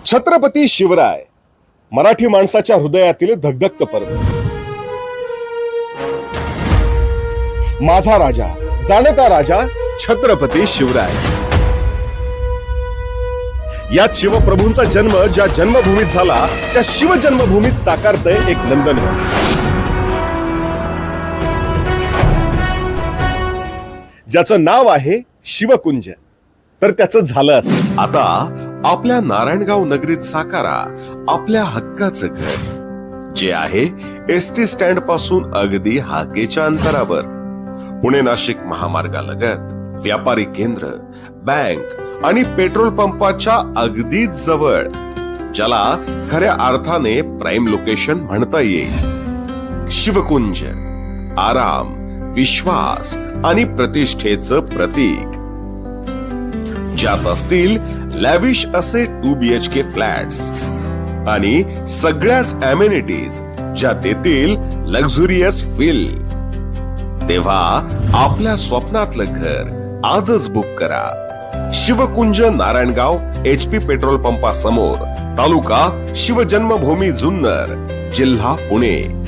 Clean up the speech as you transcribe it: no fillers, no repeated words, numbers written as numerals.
छत्रपती शिवराय मराठी माणसाच्या हृदयातील धगधगत पर्वत. माझा राजा, जाणता राजा छत्रपती शिवराय. यात शिवप्रभूंचा जन्म ज्या जन्मभूमीत झाला त्या शिवजन्मभूमीत साकारतय एक नंदनवन. ज्याचं नाव आहे शिवकुंज. तर त्याचं झालं असं. आता आपल्या नारायणगाव नगरीत साकारा आपल्या हक्काचं घर, जे आहे एसटी स्टँड पासून अगदी हाकेच्या अंतरावर. पुणे नाशिक महामार्गालगत व्यापारी केंद्र, बँक आणि पेट्रोल पंपाच्या अगदीच जवळ, ज्याला खऱ्या अर्थाने प्राईम लोकेशन म्हणता येईल. शिवकुंज आराम, विश्वास आणि प्रतिष्ठेचं प्रतीक. ज्यात असतील लॅविश असे 2 BHK फ्लॅट्स आणि सगळ्याच अमेनिटीज, ज्या देतील लक्झुरियस फील. तेव्हा आपल्या स्वप्नातलं घर आजच बुक करा. शिवकुंज, नारायणगाव, HP पेट्रोल पंपा समोर, तालुका शिवजन्मभूमी जुन्नर, जिल्हा पुणे.